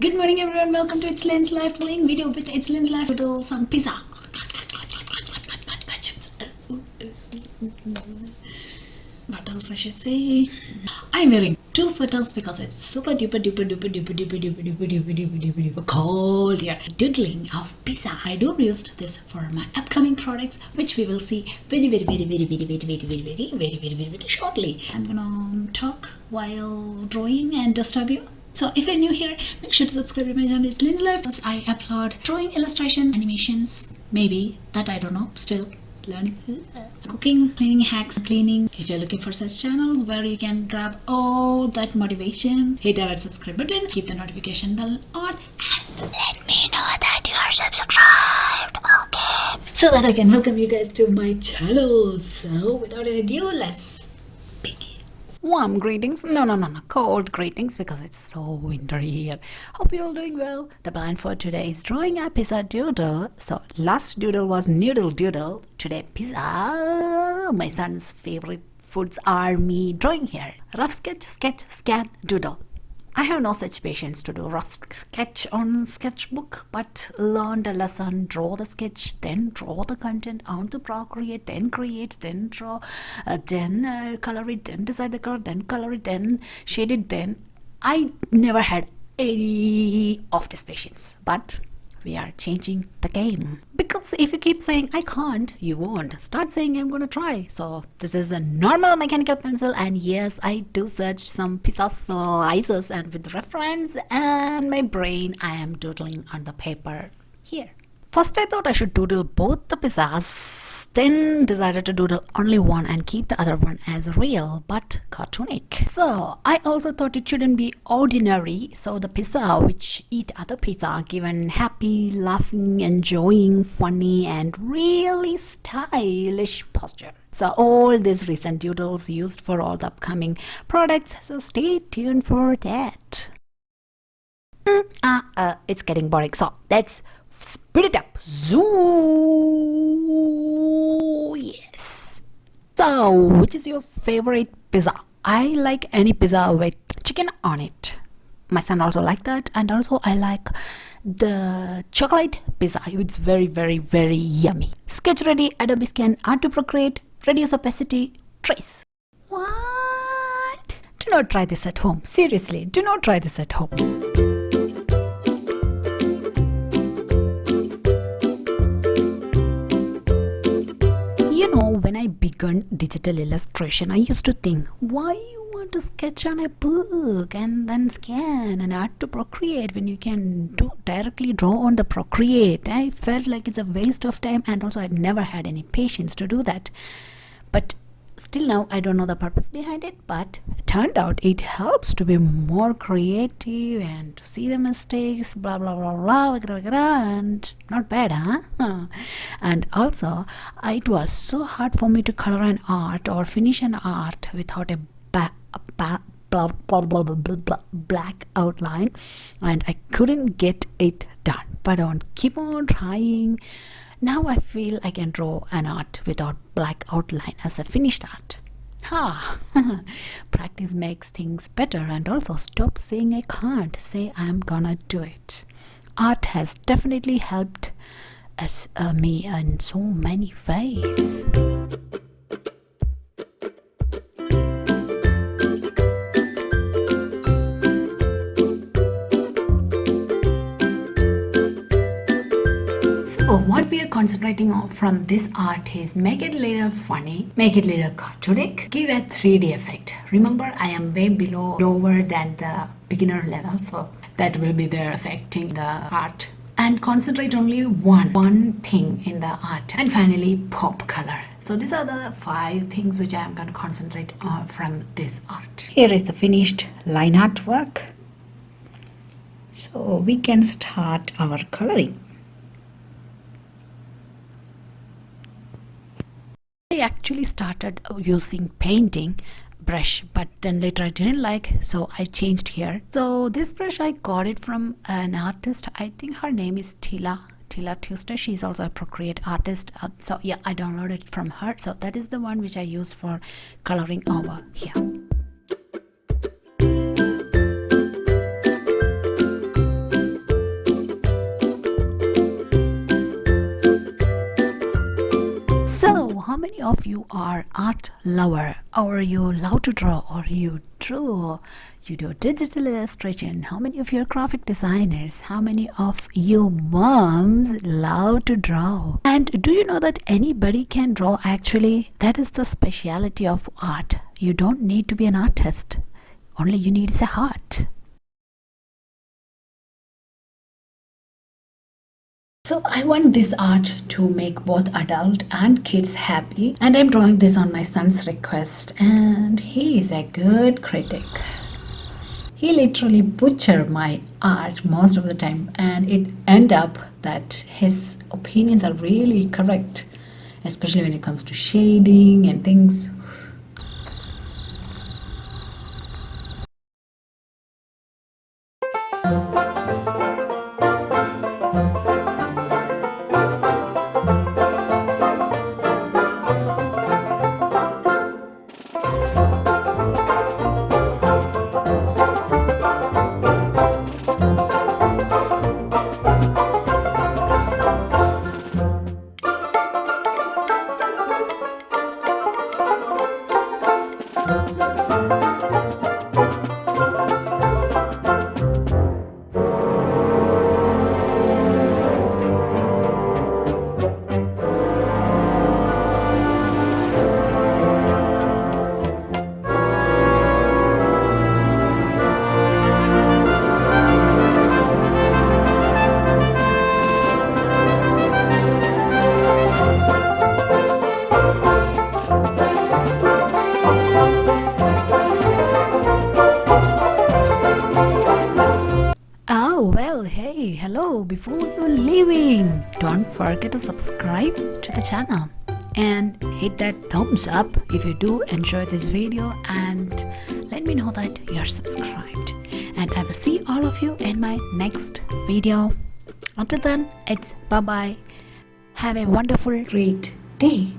Good morning everyone, welcome to itslinslife, doing video with itslinslife. Doodle some pizza. What else I should say? I'm wearing two sweaters because it's super duper cold here. Doodling of pizza. I do use this for my upcoming products, which we will see very shortly. I'm gonna talk while drawing and disturb you. So if you're new here, make sure to subscribe to my channel. It's itslinslife. I upload drawing, illustrations, animations, maybe that I don't know, still learning, cooking, cleaning hacks, cleaning. If you're looking for such channels where you can grab all that motivation, hit that subscribe button, keep the notification bell on, and let me know that you are subscribed, okay? So that I can welcome you guys to my channel. So without any ado, let's begin. Warm greetings, no, cold greetings because it's so wintry here. Hope you're all doing well. The plan for today is drawing a pizza doodle. So last doodle was noodle doodle. Today pizza. My son's favorite foods are me drawing here. Rough sketch, scan, doodle. I have no such patience to do rough sketch on sketchbook, but learn the lesson, draw the sketch, then draw the content on to Procreate, then create, then draw, then color it, then decide the color, then color it, then shade it. Then I never had any of this patience, but we are changing the game, because if you keep saying I can't, you won't. Start saying I'm gonna try. So this is a normal mechanical pencil, and yes, I do search some pizza slices, and with reference and my brain I am doodling on the paper here. First I thought I should doodle both the pizzas, then decided to doodle only one and keep the other one as real but cartoonic. So I also thought it shouldn't be ordinary, so the pizza which eat other pizza given happy, laughing, enjoying, funny and really stylish posture. So all these recent doodles used for all the upcoming products, so stay tuned for that. It's getting boring, so let's speed it up. Zoo. Yes. So which is your favorite pizza? I like any pizza with chicken on it. My son also like that, and also I like the chocolate pizza. It's very yummy. Sketch ready, Adobe Scan, Art to Procreate, reduce opacity, trace. What? Do not try this at home. Seriously, do not try this at home. You know, when I began digital illustration, I used to think, why you want to sketch on a book and then scan and Art to Procreate when you can directly draw on the Procreate? I felt like it's a waste of time, and also I've never had any patience to do that. But still now I don't know the purpose behind it, but it turned out it helps to be more creative and to see the mistakes, blah blah blah blah, and not bad, huh? And also it was so hard for me to color an art or finish an art without a black outline, and I couldn't get it done, but I keep on trying. Now I feel I can draw an art without black outline as a finished art. Practice makes things better, and also stop saying I can't, say I'm gonna do it. Art has definitely helped me in so many ways. So what we are concentrating on from this art is make it a little funny, make it a little cartoonic, give a 3D effect. Remember, I am way lower than the beginner level, so that will be there affecting the art. And concentrate only one thing in the art. And finally, pop color. So these are the 5 things which I am going to concentrate on from this art. Here is the finished line artwork. So we can start our coloring. I actually started using painting brush, but then later I didn't like, so I changed here. So this brush I got it from an artist. I think her name is Tila Tuesday. She's also a Procreate artist. So yeah, I downloaded it from her. So that is the one which I used for coloring over here. how many of you are art lover, or you love to draw, or you draw, you do digital illustration? How many of you are graphic designers? How many of you moms love to draw? And do you know that anybody can draw? Actually, that is the speciality of art. You don't need to be an artist. Only you need is a heart. So I want this art to make both adult and kids happy, and I'm drawing this on my son's request, and he is a good critic. He literally butchered my art most of the time, and it end up that his opinions are really correct, especially when it comes to shading and things. Oh, well, hey, hello, before you're leaving, don't forget to subscribe to the channel and hit that thumbs up if you do enjoy this video, and let me know that you're subscribed, and I will see all of you in my next video. Until then, it's bye bye. Have a wonderful, great day.